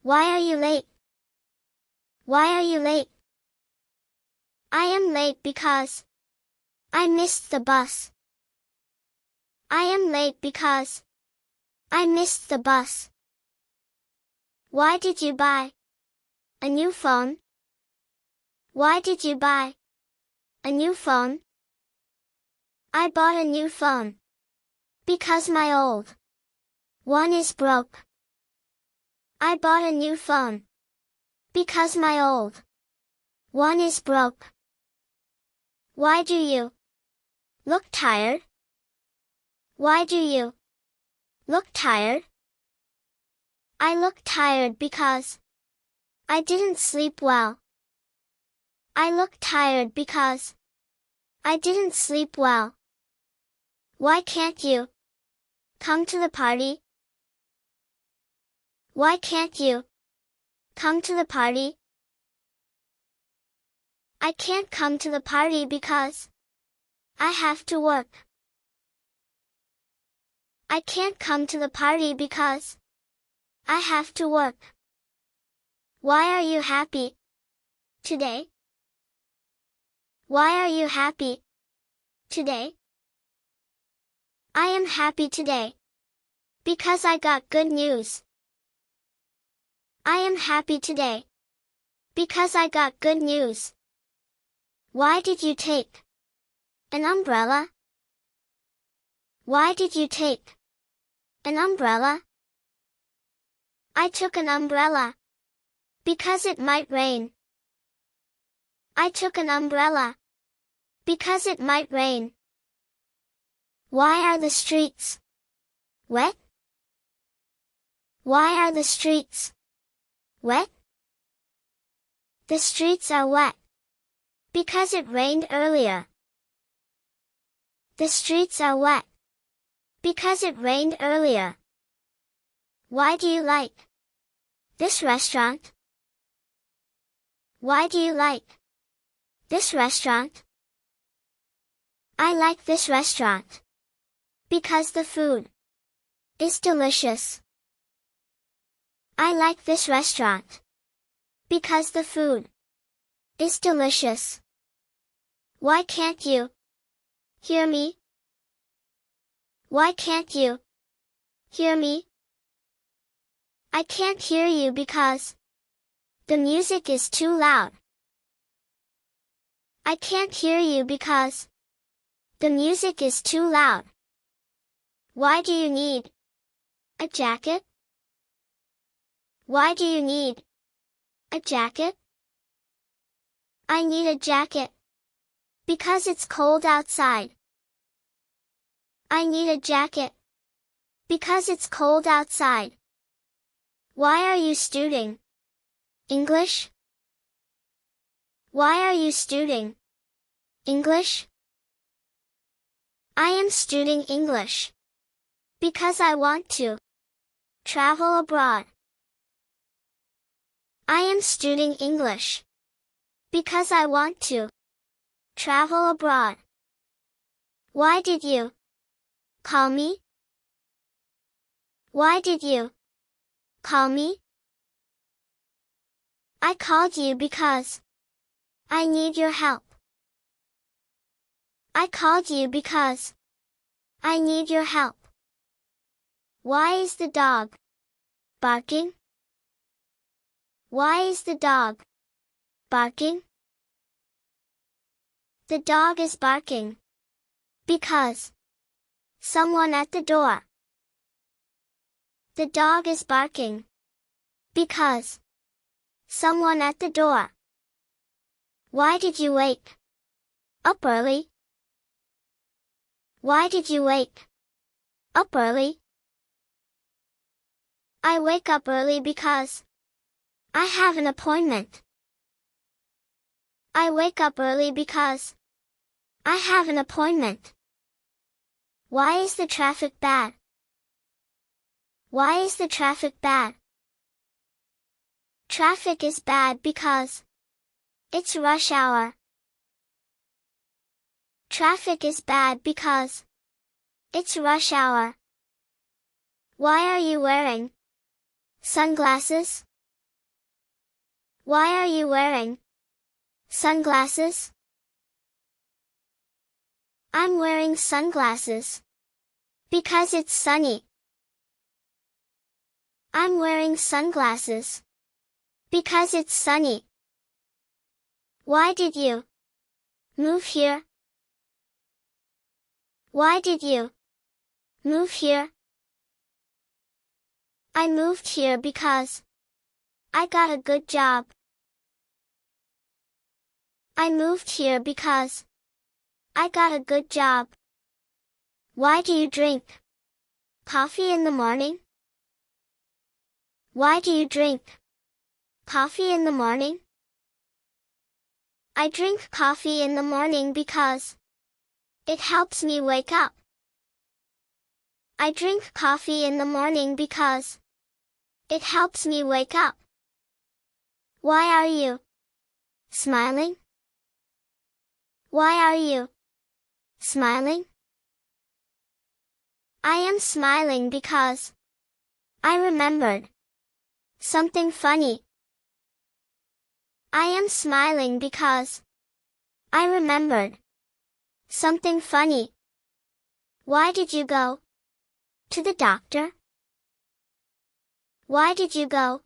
Why are you late? Why are you late? I am late because I missed the bus. I am late because I missed the bus. Why did you buy a new phone? Why did you buy a new phone? I bought a new phone because my old one is broke. I bought a new phone because my old one is broke. Why do you look tired? Why do you look tired? I look tired because I didn't sleep well. I look tired because I didn't sleep well. Why can't you come to the party? Why can't you come to the party? I can't come to the party because I have to work. I can't come to the party because I have to work. Why are you happy today? Why are you happy today? I am happy today because I got good news. I am happy today because I got good news. Why did you take an umbrella? Why did you take an umbrella? I took an umbrella because it might rain. I took an umbrella because it might rain. Why are the streets wet? Why are the streets wet? The streets are wet because it rained earlier. The streets are wet because it rained earlier. Why do you like this restaurant? Why do you like this restaurant? I like this restaurant because the food is delicious. I like this restaurant because the food is delicious. Why can't you hear me? Why can't you hear me? I can't hear you because the music is too loud. I can't hear you because the music is too loud. Why do you need a jacket? Why do you need a jacket? I need a jacket because it's cold outside. I need a jacket because it's cold outside. Why are you studying English? Why are you studying English? I am studying English because I want to travel abroad. I am studying English because I want to travel abroad. Why did you call me? Why did you call me? I called you because I need your help. I called you because I need your help. Why is the dog barking? Why is the dog barking? The dog is barking because someone at the door. The dog is barking because someone at the door. Why did you wake up early? Why did you wake up early? I wake up early because I have an appointment. I wake up early because I have an appointment. Why is the traffic bad? Why is the traffic bad? Traffic is bad because it's rush hour. Traffic is bad because it's rush hour. Why are you wearing sunglasses? Why are you wearing sunglasses? I'm wearing sunglasses because it's sunny. I'm wearing sunglasses because it's sunny. Why did you move here? Why did you move here? I moved here because I got a good job. I moved here because I got a good job. Why do you drink coffee in the morning? Why do you drink coffee in the morning? I drink coffee in the morning because it helps me wake up. I drink coffee in the morning because it helps me wake up. Why are you smiling? Why are you smiling? I am smiling because I remembered something funny. I am smiling because I remembered something funny. Why did you go to the doctor? Why did you go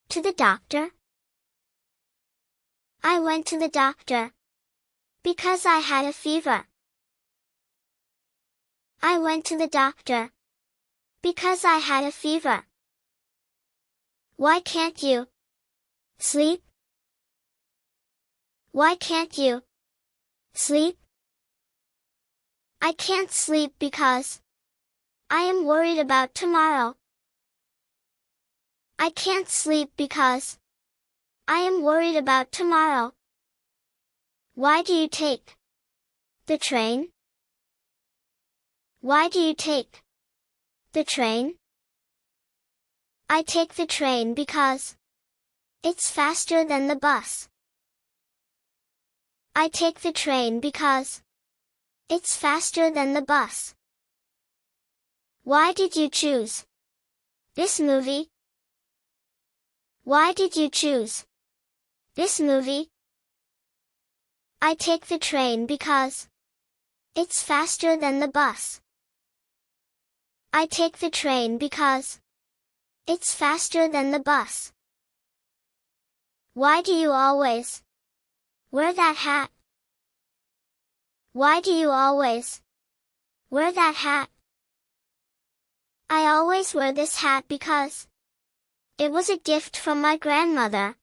to the doctor? I went to the doctor because I had a fever. I went to the doctor because I had a fever. Why can't you sleep? Why can't you sleep? I can't sleep because I am worried about tomorrow. I can't sleep because I am worried about tomorrow. Why do you take the train? Why do you take the train? I take the train because it's faster than the bus. I take the train because it's faster than the bus. Why did you choose this movie? Why did you choose this movie? I take the train because it's faster than the bus. I take the train because it's faster than the bus. Why do you always wear that hat? Why do you always wear that hat? I always wear this hat because it was a gift from my grandmother.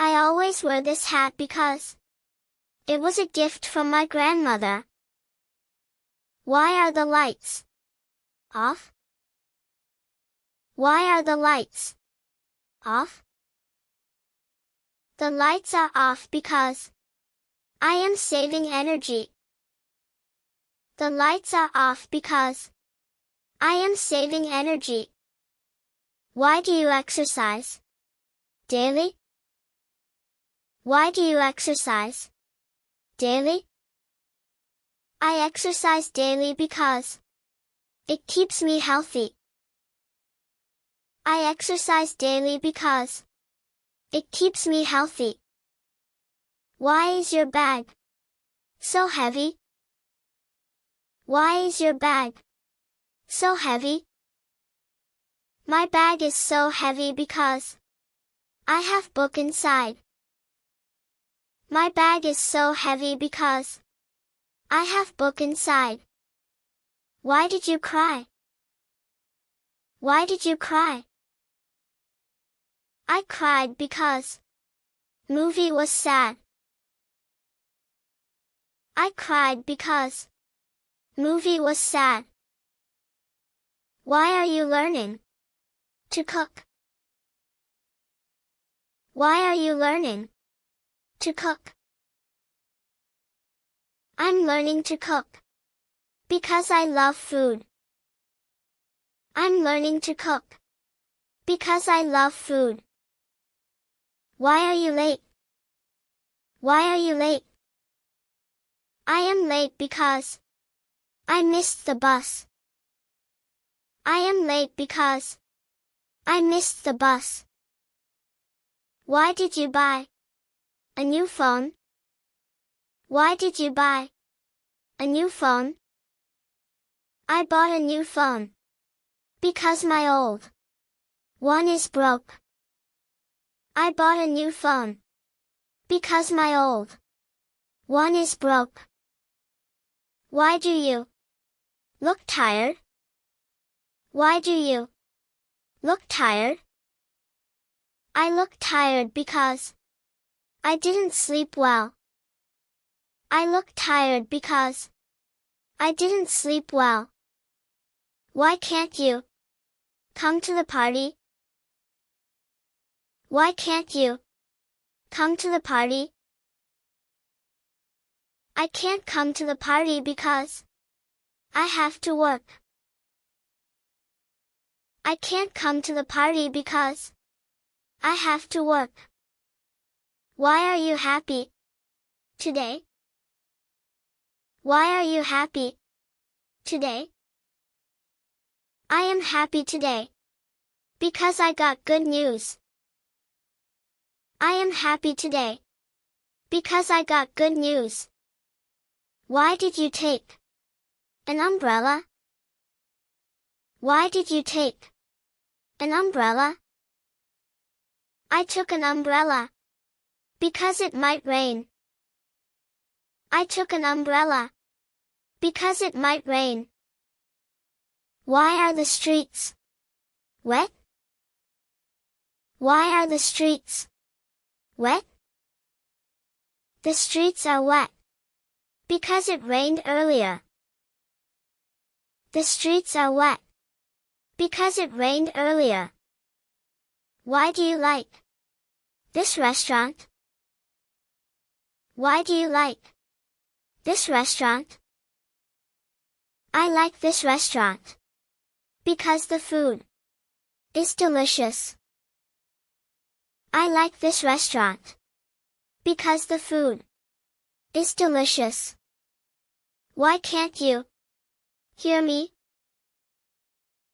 I always wear this hat because it was a gift from my grandmother. Why are the lights off? Why are the lights off? The lights are off because I am saving energy. The lights are off because I am saving energy. Why do you exercise daily? Why do you exercise daily? I exercise daily because it keeps me healthy. I exercise daily because it keeps me healthy. Why is your bag so heavy? Why is your bag so heavy? My bag is so heavy because I have book inside. My bag is so heavy because I have book inside. Why did you cry? Why did you cry? I cried because movie was sad. I cried because movie was sad. Why are you learning to cook? Why are you learning to cook? I'm learning to cook because I love food. I'm learning to cook because I love food. Why are you late? Why are you late? I am late because I missed the bus. I am late because I missed the bus. Why did you buy a new phone? Why did you buy a new phone? I bought a new phone because my old one is broke. I bought a new phone because my old one is broke. Why do you look tired? Why do you look tired? I look tired because I didn't sleep well. I look tired because I didn't sleep well. Why can't you come to the party? Why can't you come to the party? I can't come to the party because I have to work. I can't come to the party because I have to work. Why are you happy today? Why are you happy today? I am happy today because I got good news. I am happy today because I got good news. Why did you take an umbrella? Why did you take an umbrella? I took an umbrella because it might rain. I took an umbrella because it might rain. Why are the streets wet? Why are the streets wet? The streets are wet because it rained earlier. The streets are wet because it rained earlier. Why do you like this restaurant? Why do you like this restaurant? I like this restaurant because the food is delicious. I like this restaurant because the food is delicious. Why can't you hear me?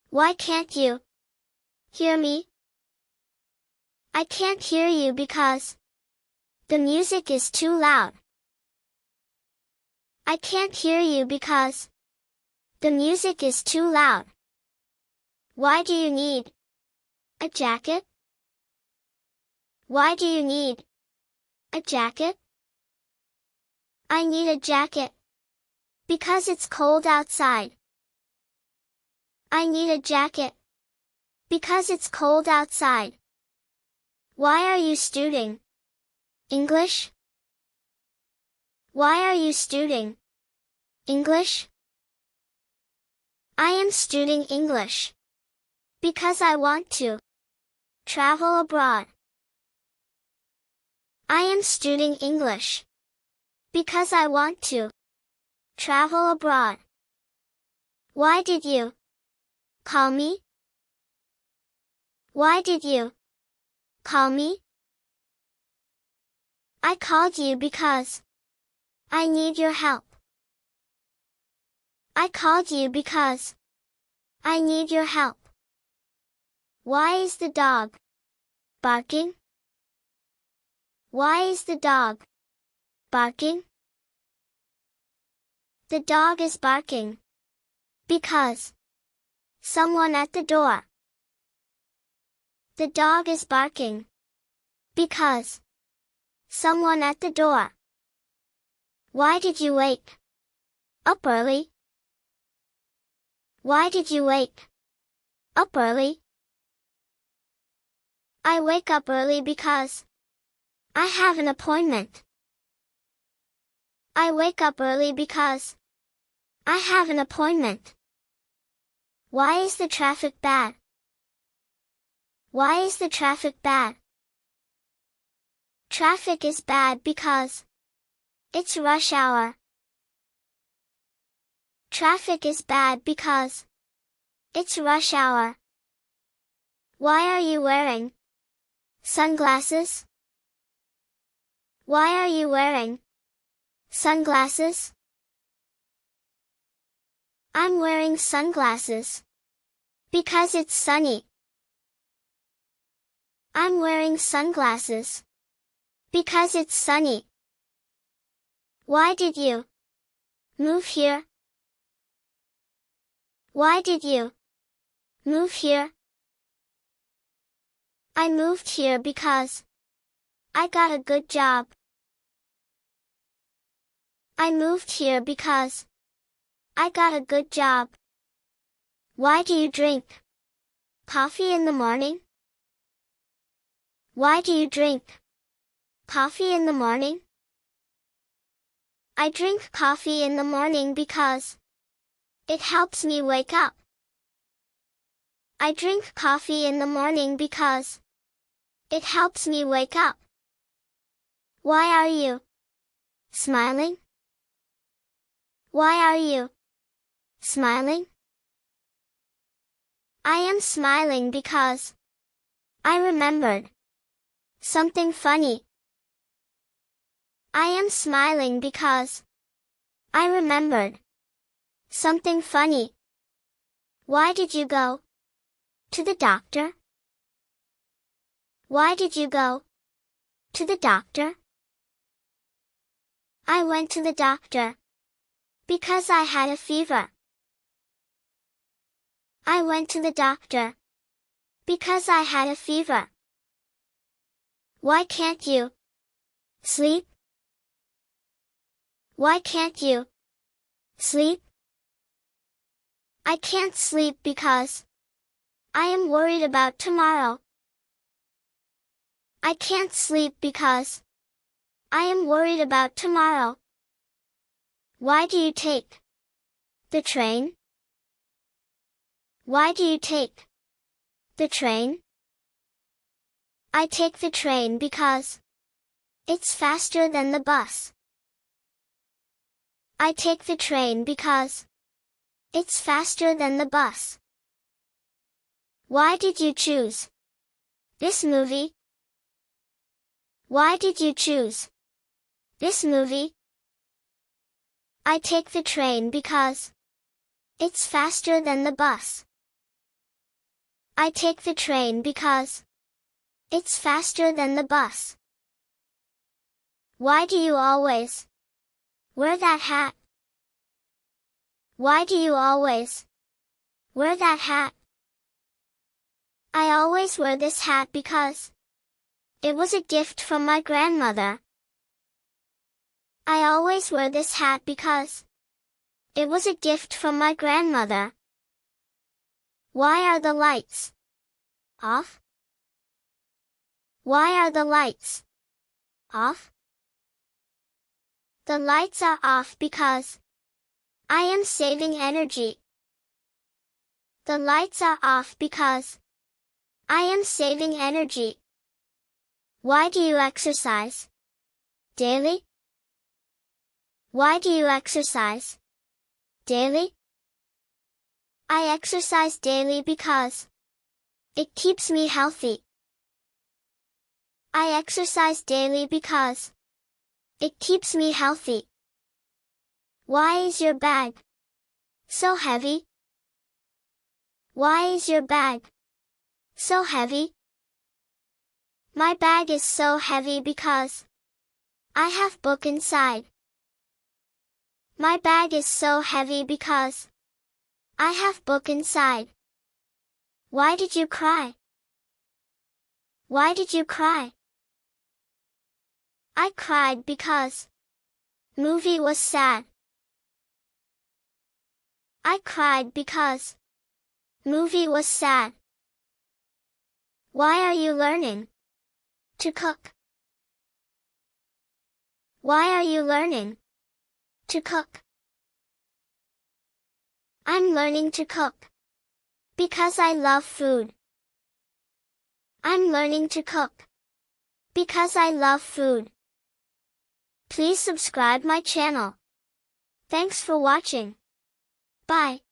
Why can't you hear me? I can't hear you because the music is too loud. I can't hear you because the music is too loud. Why do you need a jacket? Why do you need a jacket? I need a jacket because it's cold outside. I need a jacket because it's cold outside. Why are you studying English? Why are you studying English? I am studying English because I want to travel abroad. I am studying English because I want to travel abroad. Why did you call me? Why did you call me? I called you because I need your help. I called you because I need your help. Why is the dog barking? Why is the dog barking? The dog is barking because someone at the door. The dog is barking because someone at the door. Why did you wake up early? Why did you wake up early? I wake up early because I have an appointment. I wake up early because I have an appointment. Why is the traffic bad? Why is the traffic bad? Traffic is bad because it's rush hour. Traffic is bad because it's rush hour. Why are you wearing sunglasses? Why are you wearing sunglasses? I'm wearing sunglasses because it's sunny. I'm wearing sunglasses. Because it's sunny. Why did you move here? Why did you move here? I moved here because I got a good job. I moved here because I got a good job. Why do you drink coffee in the morning? Why do you drink coffee in the morning? I drink coffee in the morning because it helps me wake up. I drink coffee in the morning because it helps me wake up. Why are you smiling? Why are you smiling? I am smiling because I remembered something funny. I am smiling because I remembered something funny. Why did you go to the doctor? Why did you go to the doctor? I went to the doctor because I had a fever. I went to the doctor because I had a fever. Why can't you sleep? Why can't you sleep? I can't sleep because I am worried about tomorrow. I can't sleep because I am worried about tomorrow. Why do you take the train? Why do you take the train? I take the train because it's faster than the bus. I take the train because it's faster than the bus. Why did you choose this movie? Why did you choose this movie? I take the train because it's faster than the bus. I take the train because it's faster than the bus. Why do you always wear that hat? Why do you always wear that hat? I always wear this hat because it was a gift from my grandmother. I always wear this hat because it was a gift from my grandmother. Why are the lights off? Why are the lights off? The lights are off because I am saving energy. The lights are off because I am saving energy. Why do you exercise daily? Why do you exercise daily? I exercise daily because it keeps me healthy. I exercise daily because it keeps me healthy. Why is your bag so heavy? Why is your bag so heavy? My bag is so heavy because I have book inside. My bag is so heavy because I have book inside. Why did you cry? Why did you cry? I cried because movie was sad. I cried because movie was sad. Why are you learning to cook? Why are you learning to cook? I'm learning to cook because I love food. I'm learning to cook because I love food. Please subscribe my channel. Thanks for watching. Bye.